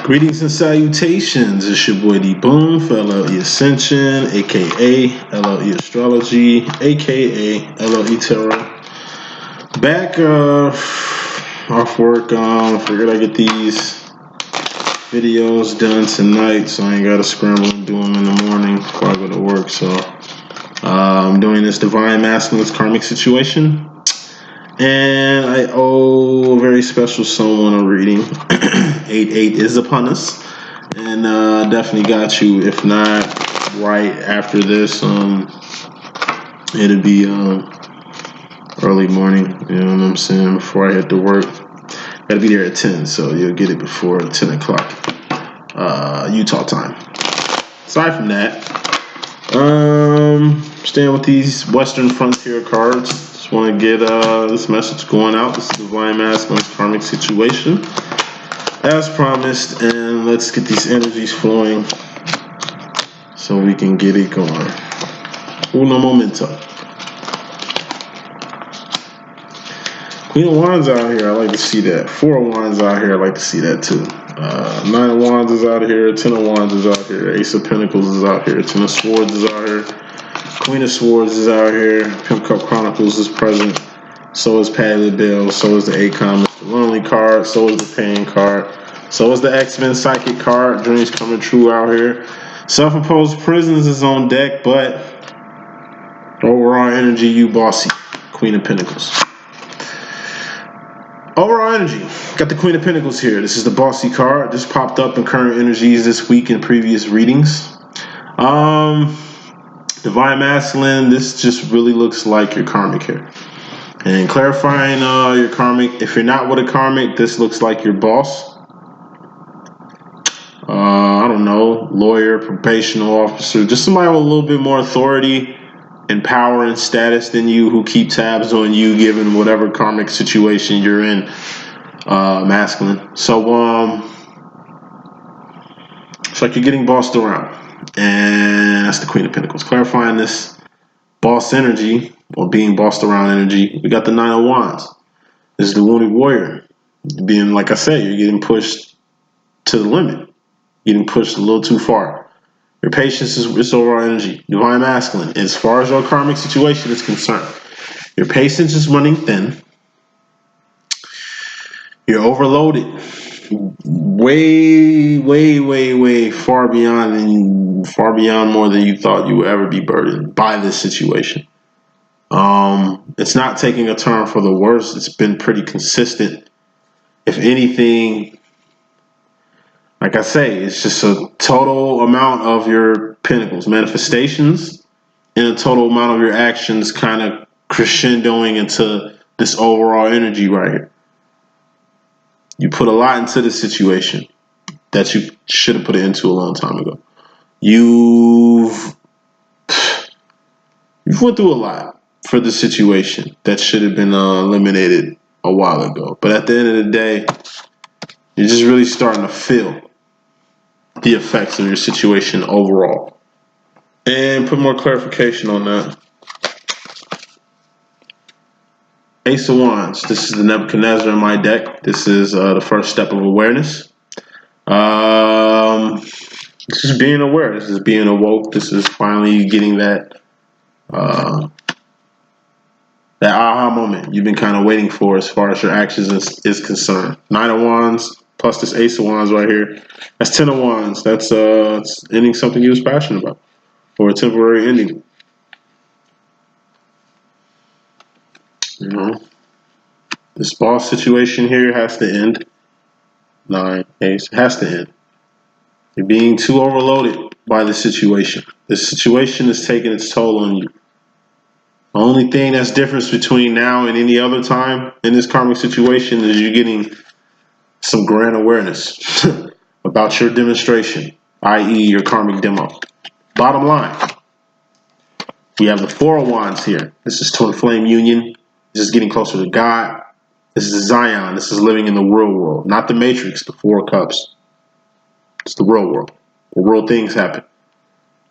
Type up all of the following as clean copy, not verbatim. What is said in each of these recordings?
Greetings and salutations. It's your boy D.Boom for LLE.Ascension, aka LLE Astrology, aka LLE Tarot. Back off work. Figured I get these videos done tonight, so I ain't gotta scramble and do them in the morning before I go to work. So I'm doing this Divine Masculine's Karmic situation. And I owe a very special someone a reading. 8/8 is upon us. And definitely got you. If not right after this, it'll be early morning, you know what I'm saying, before I head to work. Gotta be there at 10, so you'll get it before 10 o'clock Utah time. Aside from that, staying with these Western Frontier cards. Just want to get this message going out. This is Divine Masculine's Karmic situation, as promised, and let's get these energies flowing so we can get it going. Uno momento. Queen of Wands out here, I like to see that. 4 of Wands out here, I like to see that too. 9 of Wands is out here, 10 of Wands is out here, Ace of Pentacles is out here, 10 of Swords is out here, Queen of Swords is out here, Pimp Cup Chronicles is present, so is Patty LaBelle, so is the ACOM, the Lonely card, so is the Pain card, so is the X-Men Psychic card, Dreams Coming True out here. Self-imposed prisons is on deck, but overall energy, you bossy. Queen of Pentacles. Overall energy, got the Queen of Pentacles here. This is the bossy card. This popped up in current energies this week in previous readings. Divine Masculine, this just really looks like your karmic here. And clarifying your karmic, if you're not with a karmic, this looks like your boss. I don't know, lawyer, probation officer, just somebody with a little bit more authority and power and status than you, who keep tabs on you given whatever karmic situation you're in, masculine. So it's like you're getting bossed around, and that's the Queen of Pentacles. Clarifying this boss energy, or being bossed around energy, we got the 9 of Wands. This is the wounded warrior. Being, like I said, you're getting pushed to the limit, getting pushed a little too far. Your patience is overall energy. Divine Masculine, as far as your karmic situation is concerned, your patience is running thin. You're overloaded. Way far beyond more than you thought you would ever be burdened by this situation. It's not taking a turn for the worse. It's been pretty consistent. If anything, like I say, it's just a total amount of your pentacles, manifestations, and a total amount of your actions kind of crescendoing into this overall energy right here. You put a lot into this situation that you should have put it into a long time ago. You've went through a lot for the situation that should have been eliminated a while ago. But at the end of the day, you're just really starting to feel the effects of your situation overall. And put more clarification on that. Ace of Wands. This is the Nebuchadnezzar in my deck. This is the first step of awareness. This is being aware. This is being awoke. This is finally getting that that aha moment you've been kind of waiting for as far as your actions is concerned. 9 of Wands plus this Ace of Wands right here. That's 10 of Wands. That's it's ending something you was passionate about, or a temporary ending. You know, this boss situation here has to end. 9, Ace, has to end. You're being too overloaded by the situation. This situation is taking its toll on you. The only thing that's different between now and any other time in this karmic situation is you're getting some grand awareness about your demonstration, i.e. your karmic demo. Bottom line, we have the 4 of Wands here. This is twin flame union. This is getting closer to God. This is Zion. This is living in the real world, not the Matrix, the 4 cups. It's the real world, where real things happen.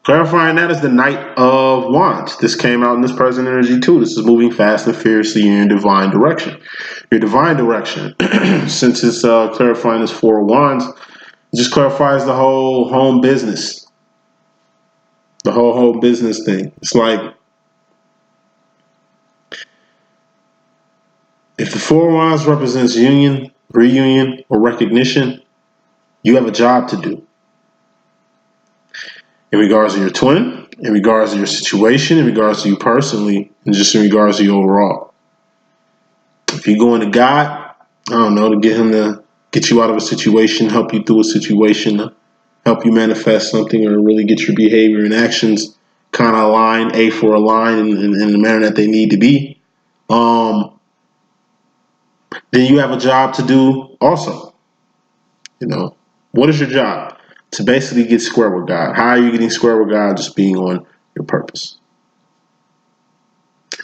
Clarifying that is the Knight of Wands. This came out in this present energy too. This is moving fast and fiercely in your divine direction. Your divine direction, since it's clarifying this 4 of Wands, It just clarifies the whole home business. The whole business thing. It's like, if the Four of Wands represents union, reunion, or recognition, you have a job to do. In regards to your twin, in regards to your situation, in regards to you personally, and just in regards to you overall. If you go into God, I don't know, to get him to get you out of a situation, help you through a situation, help you manifest something, or really get your behavior and actions kind of aligned, align in the manner that they need to be, then you have a job to do also. You know, what is your job? To basically get square with God. How are you getting square with God? Just being on your purpose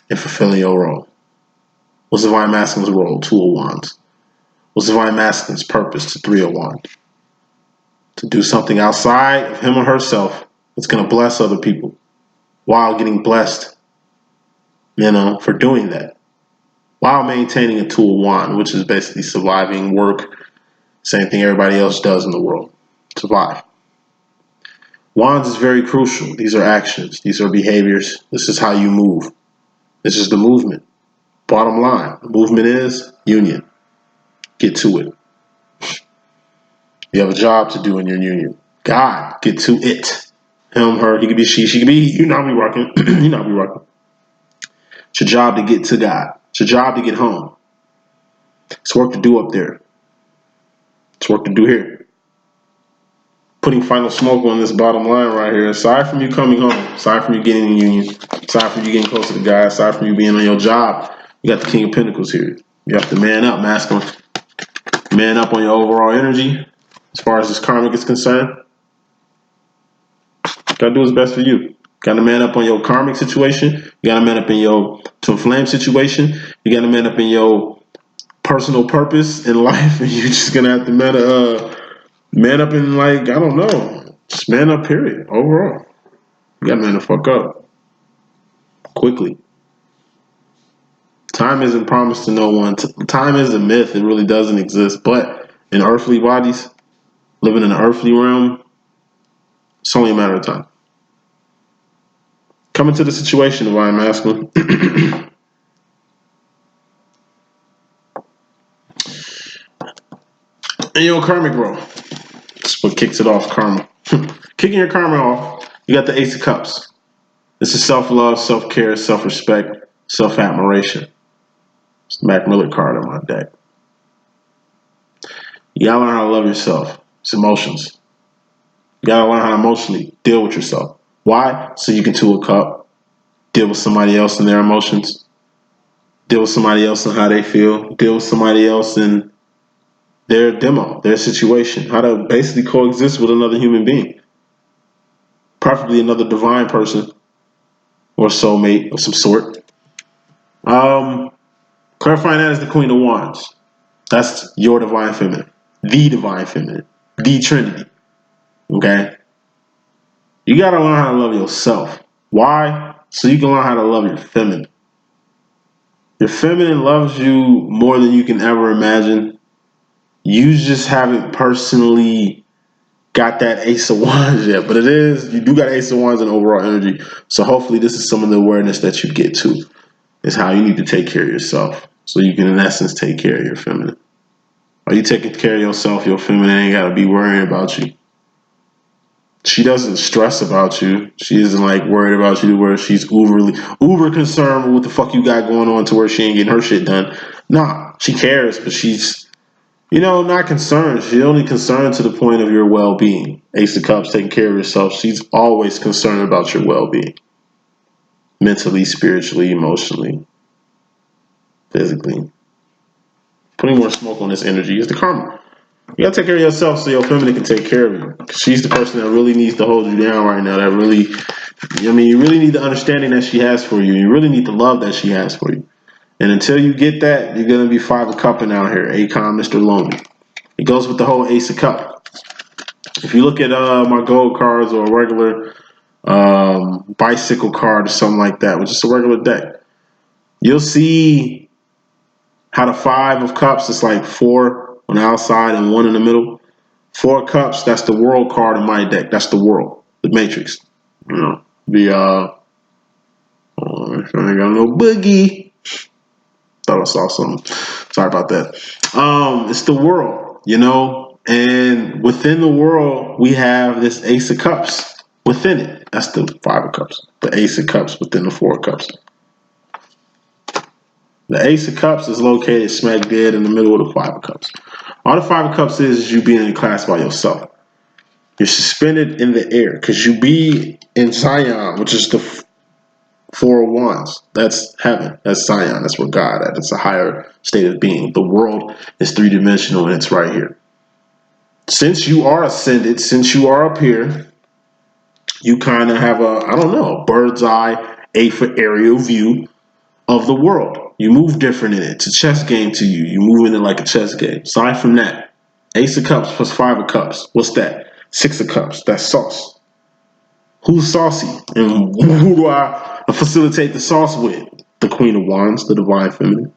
and fulfilling your role. What's Divine Masculine's role? Two of Wands. What's Divine Masculine's purpose? To Three of Wands. To do something outside of him or herself that's going to bless other people while getting blessed, for doing that. While maintaining a Two of Wands, which is basically surviving, work, same thing everybody else does in the world. Survive. Wands is very crucial. These are actions. These are behaviors. This is how you move. This is the movement. Bottom line, the movement is union. Get to it. You have a job to do in your union. God, get to it. Him, her, he could be she could be he. You not be rocking. You not be rocking. It's your job to get to God. It's your job to get home. It's work to do up there. It's work to do here. Putting final smoke on this bottom line right here. Aside from you coming home, aside from you getting in union, aside from you getting closer to God, aside from you being on your job, you got the King of Pentacles here. You have to man up, masculine. Man up on your overall energy as far as this karmic is concerned. Gotta do what's best for you. Gotta man up on your karmic situation. You gotta man up in your twin flame situation. You gotta man up in your personal purpose in life, and you're just gonna have to man up in, like, I don't know, just man up. Period. Overall, you gotta man the fuck up quickly. Time isn't promised to no one. Time is a myth. It really doesn't exist. But in earthly bodies, living in the earthly realm, it's only a matter of time. Coming to the situation, Divine Masculine. And your karmic role. That's what kicks it off, karma. Kicking your karma off, you got the Ace of Cups. This is self-love, self-care, self-respect, self-admiration. It's the Mac Miller card on my deck. You gotta learn how to love yourself. It's emotions. You gotta learn how to emotionally deal with yourself. Why? So you can Two a Cup, deal with somebody else and their emotions, deal with somebody else and how they feel, deal with somebody else and their demo, their situation, how to basically coexist with another human being, preferably another divine person or soulmate of some sort. Clarifying that is the Queen of Wands. That's your divine feminine, the Trinity. Okay? You gotta learn how to love yourself. Why? So you can learn how to love your feminine. Your feminine loves you more than you can ever imagine. You just haven't personally got that Ace of Wands yet, but you do got Ace of Wands in overall energy. So hopefully this is some of the awareness that you get to, is how you need to take care of yourself, so you can in essence take care of your feminine. Are you taking care of yourself? Your feminine ain't got to be worrying about you. She doesn't stress about you. She isn't like worried about you to where she's uber concerned with what the fuck you got going on to where she ain't getting her shit done. Nah, she cares, but she's, not concerned. She's only concerned to the point of your well-being. Ace of Cups, taking care of yourself. She's always concerned about your well-being. Mentally, spiritually, emotionally, physically. Putting more smoke on this energy is the karma. You gotta take care of yourself so your feminine can take care of you. She's the person that really needs to hold you down right now. You really need the understanding that she has for you. You really need the love that she has for you. And until you get that, you're gonna be Five of Cup out here. Akon, Mr. Lonely. It goes with the whole Ace of Cup. If you look at my gold cards or a regular bicycle card or something like that, which is a regular deck, you'll see how the Five of Cups is like 4 on the outside and 1 in the middle. Four of Cups, that's the world card in my deck. That's the world, the matrix. You know, I ain't got no boogie. Thought I saw something. Sorry about that. It's the world, you know, and within the world we have this Ace of Cups within it. That's the Five of Cups. The Ace of Cups within the Four of Cups. The Ace of Cups is located smack dead in the middle of the Five of Cups. All the Five of Cups is you being in class by yourself. You're suspended in the air because you be in Zion, which is the Four of Wands. That's heaven. That's Zion. That's where God at. It's a higher state of being. The world is three-dimensional and it's right here. Since you are ascended, since you are up here, you kind of have a, I don't know, a bird's eye, 8-foot aerial view of the world. You move different in it. It's a chess game to you. You move in it like a chess game. Aside from that, Ace of Cups plus Five of Cups. What's that? Six of Cups. That's sauce. Who's saucy? And who do I facilitate the sauce with? The Queen of Wands, the Divine Feminine.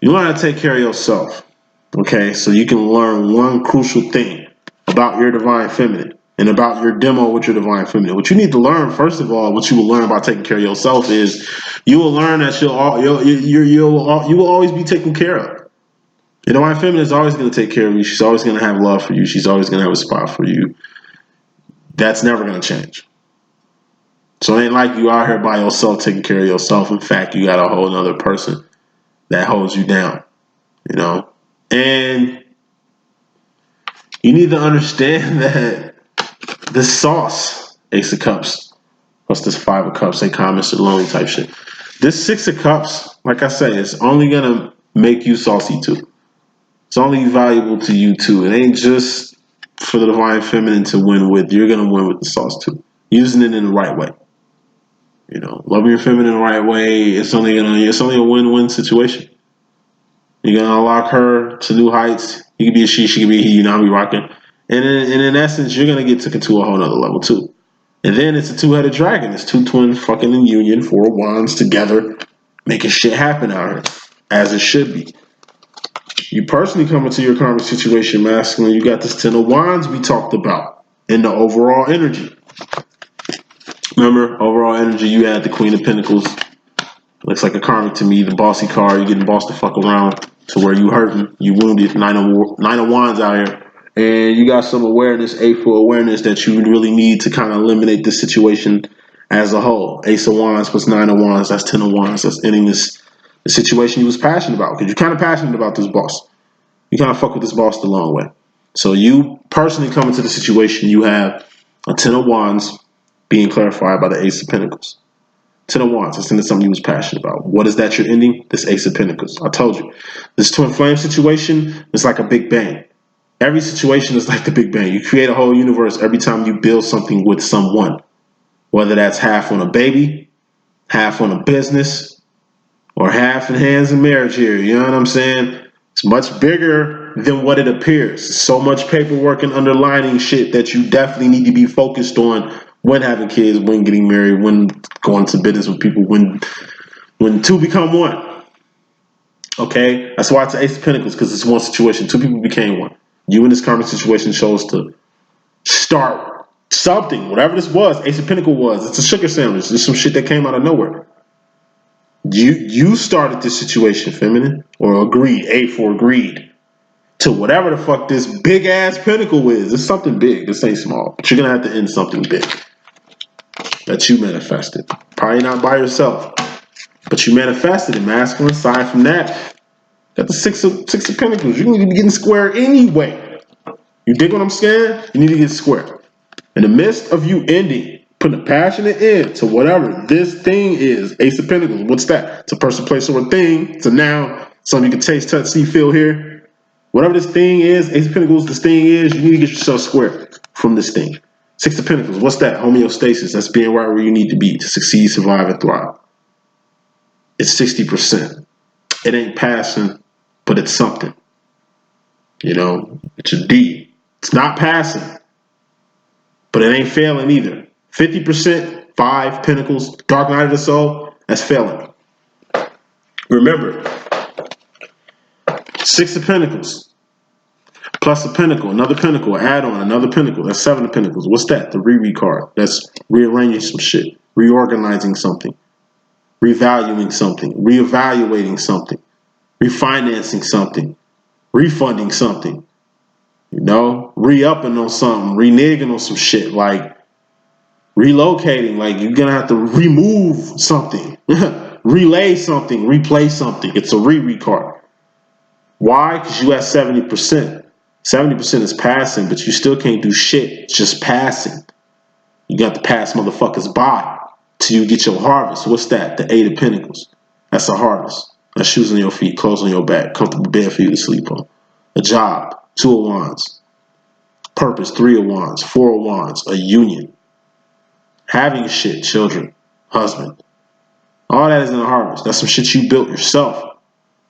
You want to take care of yourself, okay? So you can learn one crucial thing about your Divine Feminine and about your demo with your Divine Feminine. What you need to learn, first of all, what you will learn about taking care of yourself is you will learn that you will always be taken care of. Your Divine Feminine is always going to take care of you. She's always going to have love for you. She's always going to have a spot for you. That's never going to change. So it ain't like you out here by yourself taking care of yourself. In fact, you got a whole other person that holds you down, you know? And you need to understand that this sauce, Ace of Cups, plus this Five of Cups, ain't calm, Mr. Lonely type shit. This Six of Cups, like I say, it's only going to make you saucy too. It's only valuable to you too. It ain't just for the Divine Feminine to win with. You're going to win with the sauce too. Using it in the right way. You know, loving your feminine the right way, it's only a win-win situation. You're gonna unlock her to new heights. You can be a she can be a he, you know, I'll be rocking. And in essence, you're gonna get taken to a whole nother level too. And then it's a two-headed dragon. It's two twins fucking in union, Four of Wands together, making shit happen out here. As it should be. You personally come into your karmic situation masculine, you got this Ten of Wands we talked about in the overall energy. Remember, overall energy, you had the Queen of Pentacles. Looks like a karmic to me, the bossy card. You're getting bossed the fuck around to where you hurting, you wounded. Nine of Wands out here. And you got some awareness, eightful awareness that you really need to kind of eliminate this situation as a whole. Ace of Wands plus Nine of Wands, that's 10 of Wands. That's ending the situation you was passionate about. Because you're kind of passionate about this boss. You kind of fuck with this boss the long way. So you personally come into the situation, you have a 10 of Wands being clarified by the Ace of Pentacles. Ten of Wands, it's into something you was passionate about. What is that you're ending? This Ace of Pentacles. I told you. This twin flame situation is like a big bang. Every situation is like the big bang. You create a whole universe every time you build something with someone. Whether that's half on a baby, half on a business, or half in hands in marriage here. You know what I'm saying? It's much bigger than what it appears. So much paperwork and underlining shit that you definitely need to be focused on when having kids, when getting married, when going to business with people, when two become one. Okay? That's why it's an Ace of Pentacles, because it's one situation. Two people became one. You in this karmic situation chose to start something, whatever this was. Ace of Pentacles was. It's a sugar sandwich. There's some shit that came out of nowhere. You started this situation, feminine, or agreed, A for agreed, to whatever the fuck this big ass pentacle is. It's something big. This ain't small. But you're going to have to end something big that you manifested. Probably not by yourself, but you manifested it, masculine. Aside from that, got the six of Pentacles. You need to be getting square anyway. You dig what I'm saying? You need to get square. In the midst of you ending, putting a passionate end to whatever this thing is, Ace of Pentacles. What's that? It's a person, place, or a thing. It's a noun. Something you can taste, touch, see, feel, hear. Whatever this thing is, Ace of Pentacles, this thing is, you need to get yourself square from this thing. Six of Pentacles, what's that? Homeostasis. That's being right where you need to be to succeed, survive, and thrive. It's 60%. It ain't passing, but it's something. You know, it's a D. It's not passing, but it ain't failing either. 50%, 5 Pentacles, Dark Night of the Soul, that's failing. Remember, Six of Pentacles. Plus a pentacle, another pentacle, add on another pentacle. That's seven of pentacles. What's that? The re card. That's rearranging some shit, reorganizing something, revaluing something, reevaluating something, refinancing something, refunding something. You know, re-upping on something, reneging on some shit, like relocating. Like you're gonna have to remove something, relay something, replace something. It's a re card. Why? Because you at 70%. 70% is passing, but you still can't do shit just passing. You got to pass motherfuckers by till you get your harvest. What's that? The Eight of Pentacles. That's a harvest. That's shoes on your feet, clothes on your back, comfortable bed for you to sleep on. A job, Two of Wands. Purpose, Three of Wands, Four of Wands. A union. Having shit, children, husband. All that is in the harvest. That's some shit you built yourself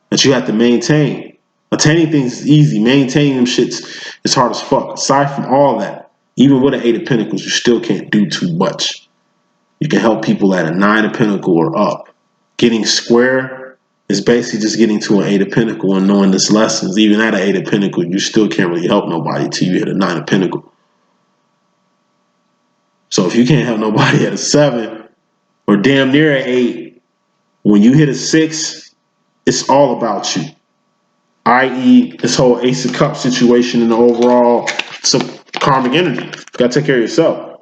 that you have to maintain. Attaining things is easy. Maintaining them shits is hard as fuck. Aside from all that, even with an Eight of Pentacles, you still can't do too much. You can help people at a Nine of Pentacles or up. Getting square is basically just getting to an Eight of Pentacles and knowing this lessons. Even at an Eight of Pentacles, you still can't really help nobody till you hit a Nine of Pentacles. So if you can't help nobody at a 7 or damn near an 8, when you hit a 6, it's all about you. I.e., this whole Ace of Cups situation and the overall karmic energy. You gotta take care of yourself.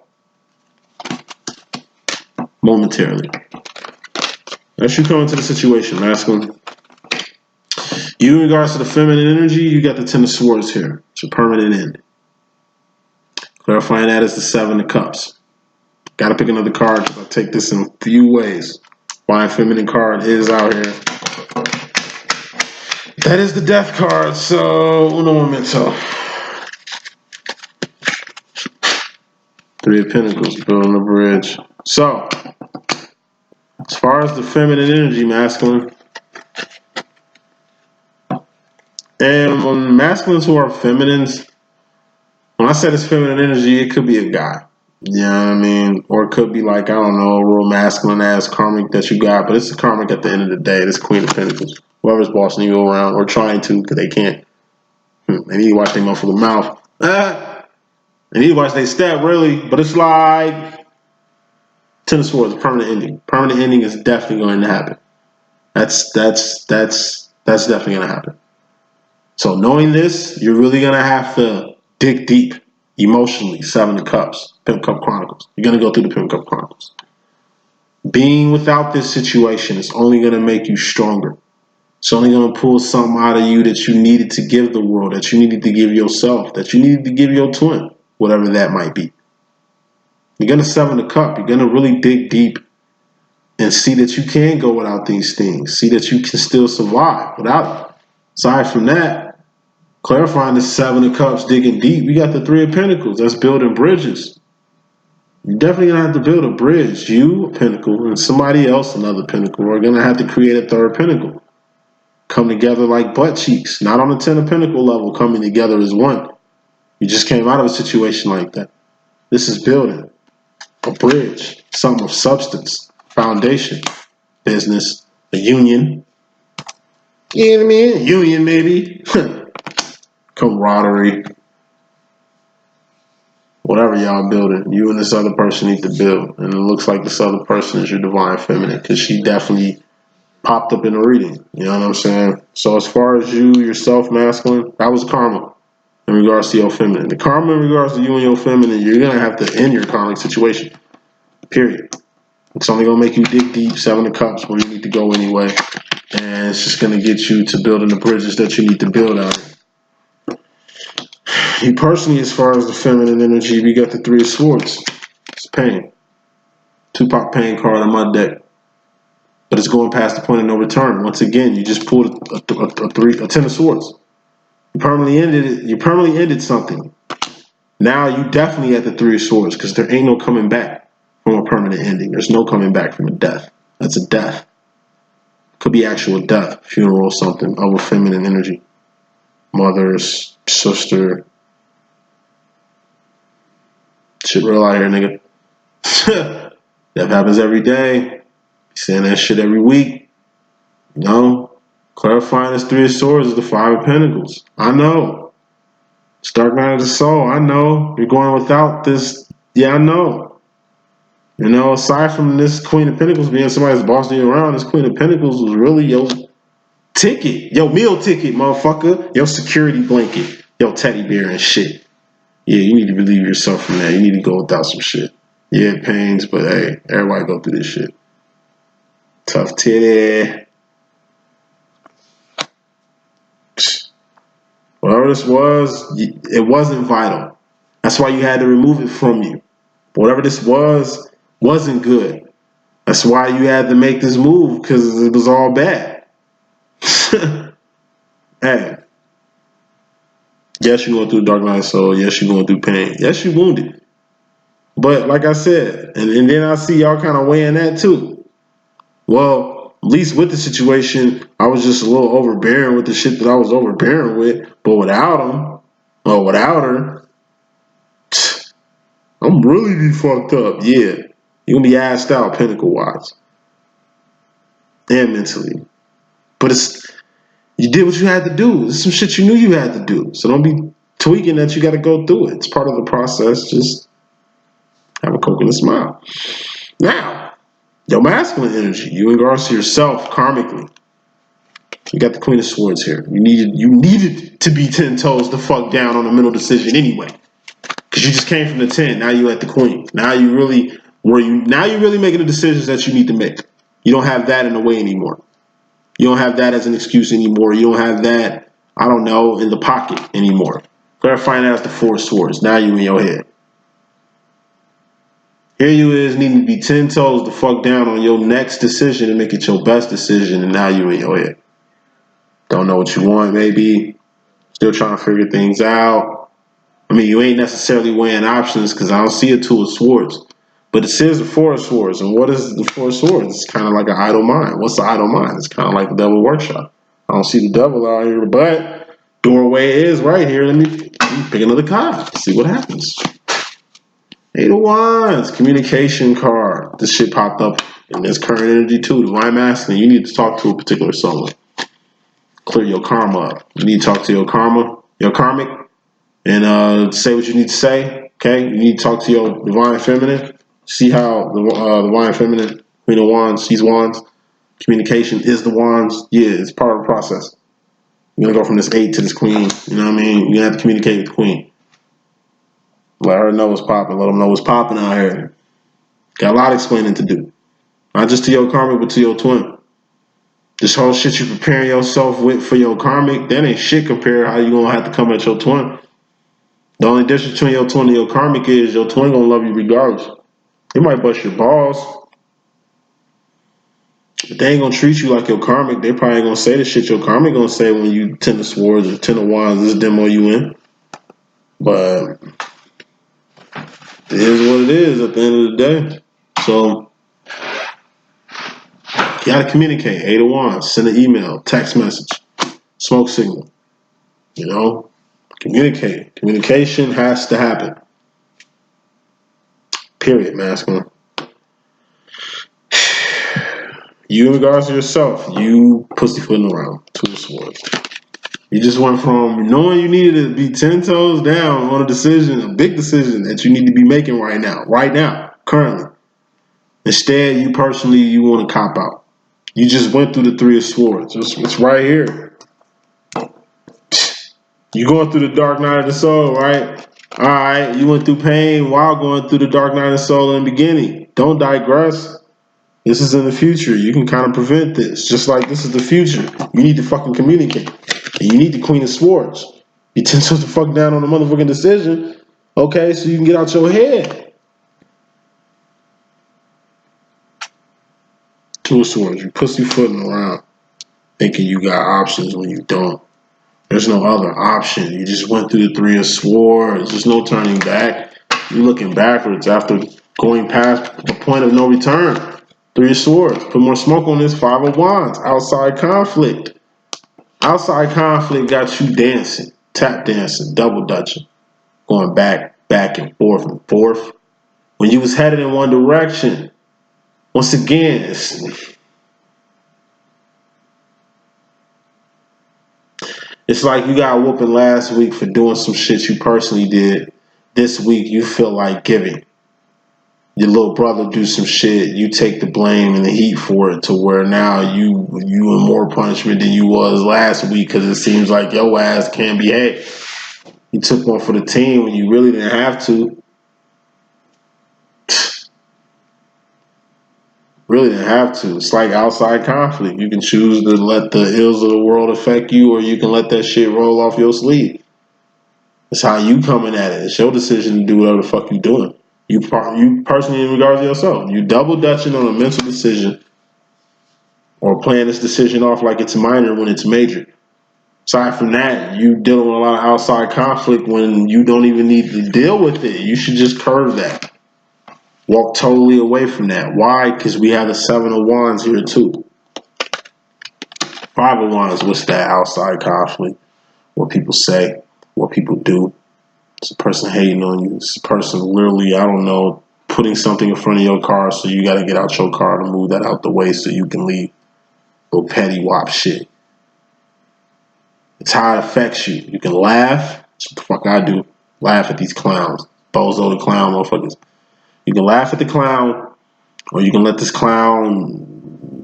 Momentarily. As you come into the situation, masculine. You, in regards to the feminine energy, you got the Ten of Swords here. It's a permanent end. Clarifying that as the Seven of Cups. Gotta pick another card because I take this in a few ways. Why a feminine card is out here. That is the Death card, so uno momento. Three of Pentacles, building a bridge. So, as far as the feminine energy, masculine, and on masculines who are feminines, when I say this feminine energy, it could be a guy. You know what I mean? Or it could be like, I don't know, a real masculine ass karmic that you got, but it's a karmic at the end of the day. This Queen of Pentacles. Whoever's bossing you around or trying to, because they can't. They need to watch their motherfucking mouth. They need to watch their step, really. But it's like Ten of Swords, permanent ending. Permanent ending is definitely going to happen. That's definitely going to happen. So knowing this, you're really going to have to dig deep emotionally. Seven of Cups, Pimp Cup Chronicles. You're going to go through the Pimp Cup Chronicles. Being without this situation is only going to make you stronger. It's only going to pull something out of you that you needed to give the world, that you needed to give yourself, that you needed to give your twin, whatever that might be. You're going to Seven the Cup. You're going to really dig deep and see that you can go without these things. See that you can still survive without it. Aside from that, clarifying the Seven of Cups, digging deep, we got the Three of Pentacles. That's building bridges. You're definitely going to have to build a bridge. You, a pentacle, and somebody else, another pentacle, are going to have to create a third pentacle. Come together like butt cheeks. Not on the Ten of Pentacles level, coming together as one. You just came out of a situation like that. This is building a bridge, something of substance, foundation, business, a union. You know what I mean? A union, maybe. Camaraderie. Whatever y'all building, you and this other person need to build. And it looks like this other person is your divine feminine because she definitely popped up in the reading. You know what I'm saying? So as far as you, yourself, masculine, that was karma in regards to your feminine. The karma in regards to you and your feminine, you're going to have to end your karmic situation. Period. It's only going to make you dig deep, Seven of Cups, where you need to go anyway. And it's just going to get you to building the bridges that you need to build out. You personally, as far as the feminine energy, we got the Three of Swords. It's pain. Tupac Pain card on my deck. But it's going past the point of no return. Once again, you just pulled a Ten of Swords. You permanently ended it. You permanently ended something. Now you definitely at the Three of Swords because there ain't no coming back from a permanent ending. There's no coming back from a death. That's a death. Could be actual death, funeral, something of a feminine energy. Mother's, sister. Shit real out here, nigga. That happens every day. Saying that shit every week. You know? Clarifying this Three of Swords is the Five of Pentacles. I know. It's Dark Night of the Soul. I know. You're going without this. Yeah, I know. You know, aside from this Queen of Pentacles being somebody's bossing you around, this Queen of Pentacles was really your ticket. Your meal ticket, motherfucker. Your security blanket. Your teddy bear and shit. Yeah, you need to relieve yourself from that. You need to go without some shit. Yeah, it pains, but hey, everybody go through this shit. Tough titty. Whatever this was, it wasn't vital. That's why you had to remove it from you. Whatever this wasn't good. That's why you had to make this move, because it was all bad. Hey, yes, you're going through Dark Night of Soul. Yes, you're going through pain. Yes, you're wounded. But like I said, and then I see y'all kind of weighing that too. Well, at least with the situation, I was just a little overbearing with the shit that I was overbearing with. But without him, or without her, I'm really be fucked up. Yeah. You're going to be assed out pinnacle-wise. And mentally. But you did what you had to do. There's some shit you knew you had to do. So don't be tweaking that you got to go through it. It's part of the process. Just have a coconut smile. Now, your masculine energy, you in regards to yourself karmically. You got the Queen of Swords here. You needed to be 10 toes the fuck down on a mental decision anyway. Because you just came from the 10. Now you at the Queen. Now you're really making the decisions that you need to make. You don't have that in the way anymore. You don't have that as an excuse anymore. You don't have that, I don't know, in the pocket anymore. Clarifying that as the Four of Swords. Now you in your head. Here you is needing to be 10 toes the fuck down on your next decision and make it your best decision, and now you in your head. Don't know what you want, maybe. Still trying to figure things out. I mean, you ain't necessarily weighing options because I don't see a Two of Swords. But it says the Four of Swords. And what is the Four of Swords? It's kind of like an idle mind. What's the idle mind? It's kind of like the Devil Workshop. I don't see the devil out here, but doorway is right here. Let me pick another card. See what happens. Eight of Wands. Communication card. This shit popped up in this current energy too. Divine Masculine. You need to talk to a particular someone. Clear your karma up. You need to talk to your karma, your karmic, and say what you need to say. Okay? You need to talk to your Divine Feminine. See how the Divine Feminine, Queen of Wands, she's Wands. Communication is the Wands. Yeah, it's part of the process. You're going to go from this 8 to this Queen. You know what I mean? You're going to have to communicate with the Queen. Let her know what's popping. Let them know what's popping out here. Got a lot of explaining to do. Not just to your karmic, but to your twin. This whole shit you preparing yourself with for your karmic, that ain't shit compared to how you going to have to come at your twin. The only difference between your twin and your karmic is your twin going to love you regardless. They might bust your balls. But they ain't going to treat you like your karmic. They probably going to say the shit your karmic going to say when you 10 of Swords or 10 of Wands, this demo you in. But it is what it is at the end of the day. So, you got to communicate. 8 of Wands. Send an email, text message, smoke signal. You know? Communicate. Communication has to happen. Period, masculine. You in regards to yourself, you pussyfooting around. Two of Swords. You just went from knowing you needed to be 10 toes down on a decision, a big decision that you need to be making right now, currently. Instead, you personally, you want to cop out. You just went through the Three of Swords. It's right here. You going through the Dark Night of the Soul, right? All right, you went through pain while going through the Dark Night of the Soul in the beginning. Don't digress. This is in the future. You can kind of prevent this. Just like this is the future. You need to fucking communicate. And you need the Queen of Swords. You 10 toes the fuck down on the motherfucking decision. Okay, so you can get out your head. Two of Swords. You pussyfooting around. Thinking you got options when you don't. There's no other option. You just went through the Three of Swords. There's no turning back. You're looking backwards after going past the point of no return. Three of Swords. Put more smoke on this. 5 of Wands. Outside conflict. Outside conflict got you dancing. Tap dancing. Double dutching. Going back and forth and forth. When you was headed in one direction. Once again, It's like you got whooping last week for doing some shit you personally did. This week you feel like giving. Your little brother do some shit, you take the blame and the heat for it, to where now you in more punishment than you was last week, because it seems like your ass can't behave. You took one for the team when you really didn't have to. Really didn't have to. It's like outside conflict. You can choose to let the ills of the world affect you, or you can let that shit roll off your sleeve. It's how you coming at it. It's your decision to do whatever the fuck you doing. You personally, in regards to yourself, you double dutching on a mental decision, or playing this decision off like it's minor when it's major. Aside from that, you dealing with a lot of outside conflict when you don't even need to deal with it. You should just curve that. Walk totally away from that. Why? Because we have the 7 of Wands here too. 5 of Wands, what's that outside conflict? What people say, what people do. It's a person hating on you. It's a person literally, I don't know, putting something in front of your car, so you got to get out your car to move that out the way so you can leave. Little petty wop shit. It's how it affects you. You can laugh. That's what the fuck I do. Laugh at these clowns. Bozo the clown motherfuckers. You can laugh at the clown, or you can let this clown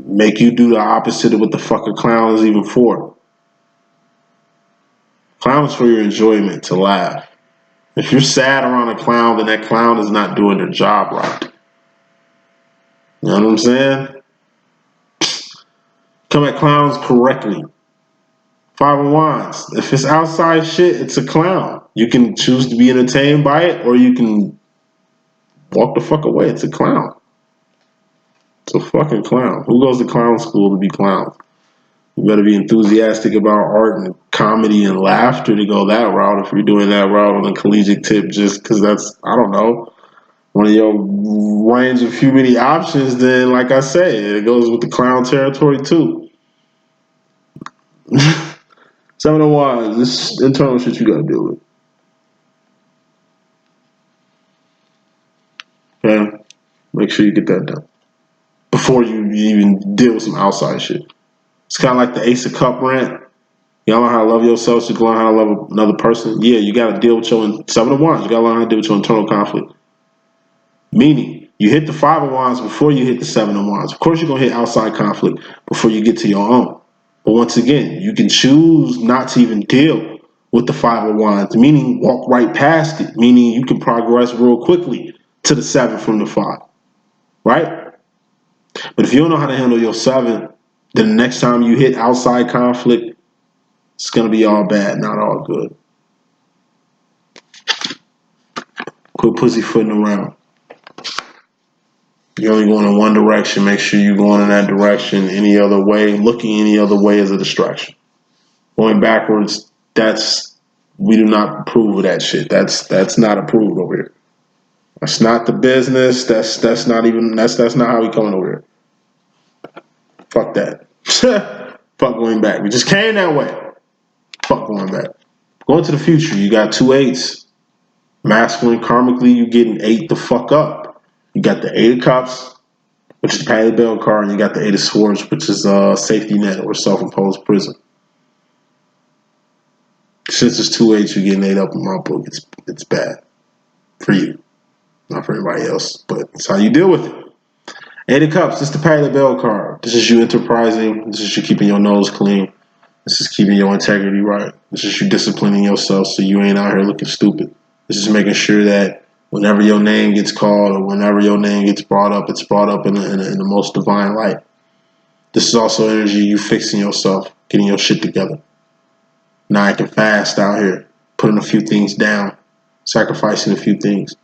make you do the opposite of what the fuck a clown is even for. Clown is for your enjoyment, to laugh. If you're sad around a clown, then that clown is not doing their job right. You know what I'm saying? Come at clowns correctly. 5 of Wands. If it's outside shit, it's a clown. You can choose to be entertained by it, or you can walk the fuck away. It's a clown. It's a fucking clown. Who goes to clown school to be clowns? You better be enthusiastic about art and comedy and laughter to go that route, if you're doing that route on a collegiate tip, just because that's, I don't know, one of your range of few many options. Then, like I say, it goes with the clown territory too. 7 of Wands, this internal shit you gotta deal with. Okay? Make sure you get that done before you even deal with some outside shit. It's kind of like the Ace of Cup rant. You gotta learn how to love yourself, so you can learn how to love another person. Yeah, you gotta deal with your 7 of Wands. You gotta learn how to deal with your internal conflict. Meaning, you hit the 5 of Wands before you hit the 7 of Wands. Of course, you're gonna hit outside conflict before you get to your own. But once again, you can choose not to even deal with the 5 of Wands, meaning walk right past it, meaning you can progress real quickly to the 7 from the 5, right? But if you don't know how to handle your 7, then the next time you hit outside conflict, it's going to be all bad, not all good. Quit pussyfooting around. You're only going in one direction. Make sure you're going in that direction. Any other way, looking any other way is a distraction. Going backwards, we do not approve of that shit. That's not approved over here. That's not the business. That's not how we coming over here. Fuck that. Fuck going back. We just came that way. Fuck going back. Going to the future, you got 2 8s. Masculine, karmically, you getting 8 the fuck up. You got the 8 of Cups, which is the Patty Bell card, and you got the 8 of Swords, which is a safety net or self-imposed prison. Since it's 2 8s, you're getting 8 up in my book. It's bad for you, not for anybody else, but it's how you deal with it. 8 of Cups, this is the Patty Bell card. This is you enterprising. This is you keeping your nose clean. This is keeping your integrity right. This is you disciplining yourself so you ain't out here looking stupid. This is making sure that whenever your name gets called or whenever your name gets brought up, it's brought up in the most divine light. This is also energy you fixing yourself, getting your shit together. Now I can fast out here, putting a few things down, sacrificing a few things,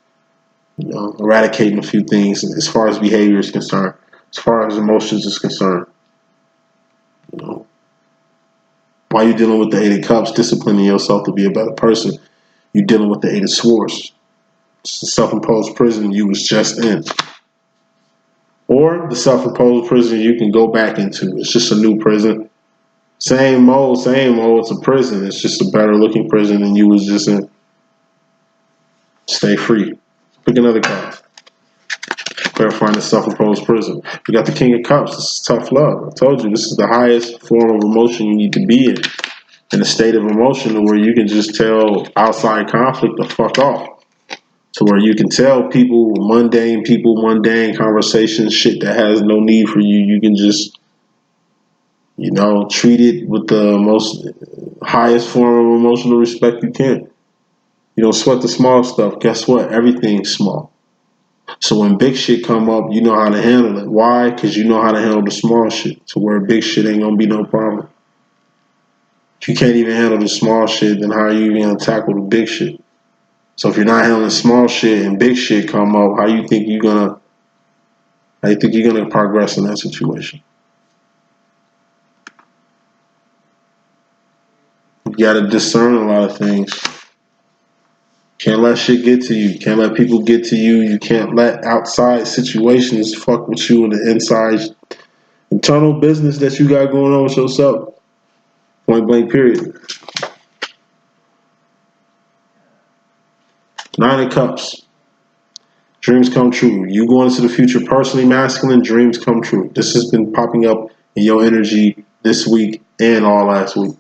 eradicating a few things as far as behavior is concerned, as far as emotions is concerned. While you're dealing with the 8 of Cups, disciplining yourself to be a better person, you're dealing with the 8 of Swords. It's the self-imposed prison you was just in. Or the self-imposed prison you can go back into. It's just a new prison. Same old, it's a prison. It's just a better looking prison than you was just in. Stay free. Pick another card. Clarifying the self-imposed prison. You got the King of Cups. This is tough love. I told you, this is the highest form of emotion you need to be in. in a state of emotion where you can just tell outside conflict to fuck off. To where you can tell people, mundane conversations, shit that has no need for you. You can just, treat it with the most highest form of emotional respect you can. You don't sweat the small stuff. Guess what? Everything's small. So when big shit come up, you know how to handle it. Why? Because you know how to handle the small shit. To where big shit ain't gonna be no problem. If you can't even handle the small shit, then how are you even gonna tackle the big shit? So if you're not handling small shit and big shit come up, how you think you're gonna progress in that situation? You gotta discern a lot of things. Can't let shit get to you. Can't let people get to you. You can't let outside situations fuck with you in the inside internal business that you got going on with yourself. Point blank period. 9 of Cups. Dreams come true. You going into the future personally masculine, dreams come true. This has been popping up in your energy this week and all last week.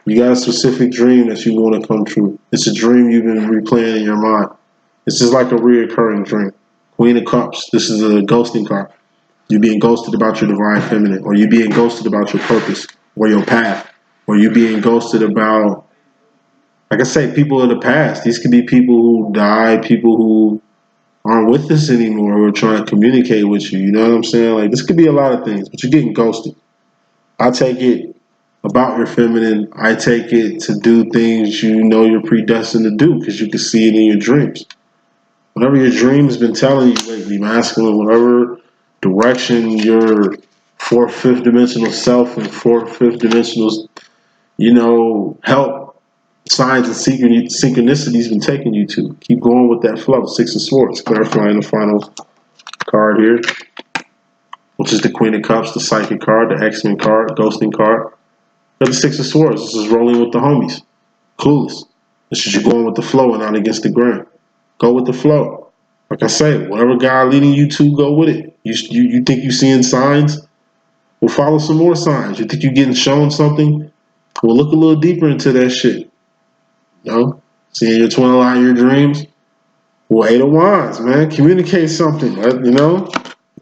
You got a specific dream that you want to come true. It's a dream you've been replaying in your mind. This is like a reoccurring dream. Queen of Cups. This is a ghosting card. You being ghosted about your divine feminine, or you being ghosted about your purpose or your path, or you being ghosted about, like I say, people of the past. These could be people who died, people who aren't with us anymore, who are trying to communicate with you. You know what I'm saying? Like, this could be a lot of things, but you're getting ghosted. I take it about your feminine. I take it to do things you know you're predestined to do because you can see it in your dreams. Whatever your dream has been telling you lately, masculine, whatever direction your fourth, fifth dimensional self and fourth, fifth dimensional, help, signs and synchronicities been taking you to. Keep going with that flow. 6 of Swords, clarifying the final card here, which is the Queen of Cups, the Psychic card, the X-Men card, Ghosting card. Got the 6 of Swords. This is rolling with the homies. Clueless. This is you going with the flow and not against the grain. Go with the flow. Like I say, whatever God leading you to, go with it. You think you seeing signs? Well, follow some more signs. You think you getting shown something? Well, look a little deeper into that shit. Seeing your twin line, your dreams. Well, 8 of Wands, man. Communicate something.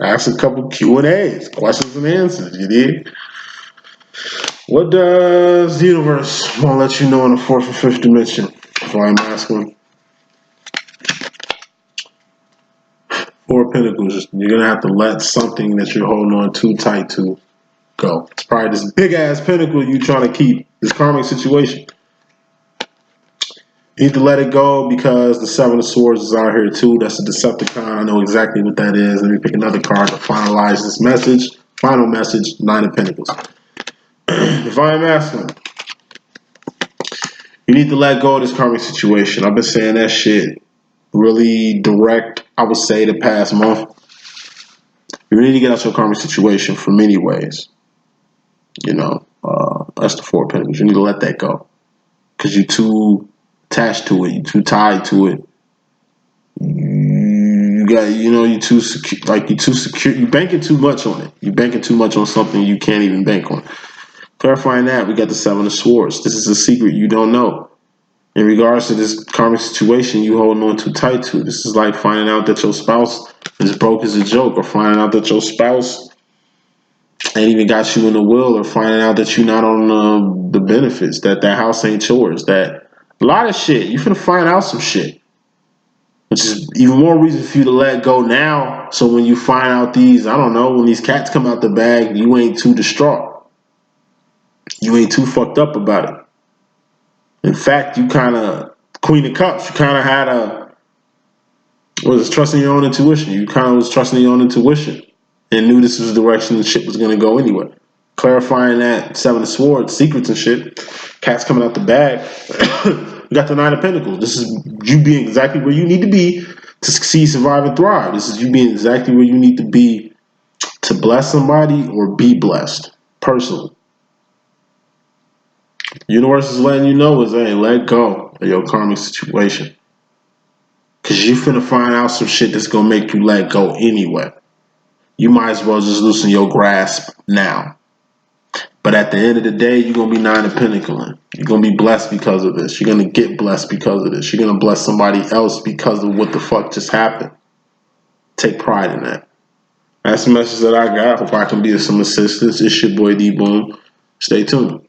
Ask a couple Q&As, questions and answers. You did. What does the universe want to let you know in the 4th and 5th dimension? Divine masculine. 4 of Pentacles. You're gonna have to let something that you're holding on too tight to go. It's probably this big ass pentacle you trying to keep. This karmic situation. You need to let it go because the 7 of Swords is out here too. That's a Decepticon. I know exactly what that is. Let me pick another card to finalize this message. Final message, 9 of Pentacles. Divine masculine. You need to let go of this karmic situation. I've been saying that shit really direct, I would say, the past month. You need to get out your karmic situation for many ways. That's the 4 of Pentacles. You need to let that go. Because you're too attached to it. You're too tied to it. You're too secure. You're too secure. You're banking too much on it. You're banking too much on something you can't even bank on. Clarifying that, we got the 7 of Swords. This is a secret you don't know. In regards to this karmic situation you holding on too tight to. This is like finding out that your spouse is broke as a joke, or finding out that your spouse ain't even got you in the will, or finding out that you're not on the benefits, that house ain't yours, that a lot of shit. You finna find out some shit. Which is even more reason for you to let go now. So when you find out when these cats come out the bag, you ain't too distraught. You ain't too fucked up about it. In fact, you kind of, Queen of Cups, you kind of had trusting your own intuition. You kind of was trusting your own intuition and knew this was the direction the shit was going to go anyway. Clarifying that 7 of Swords, secrets and shit, cats coming out the bag. You got the 9 of Pentacles. This is you being exactly where you need to be to succeed, survive, and thrive. This is you being exactly where you need to be to bless somebody or be blessed personally. The universe is letting you know hey, let go of your karmic situation. Because you finna find out some shit that's going to make you let go anyway. You might as well just loosen your grasp now. But at the end of the day, you're going to be 9 of Pentacles. You're going to be blessed because of this. You're going to get blessed because of this. You're going to bless somebody else because of what the fuck just happened. Take pride in that. That's the message that I got. Hope I can be of some assistance. It's your boy D.Boom. Stay tuned.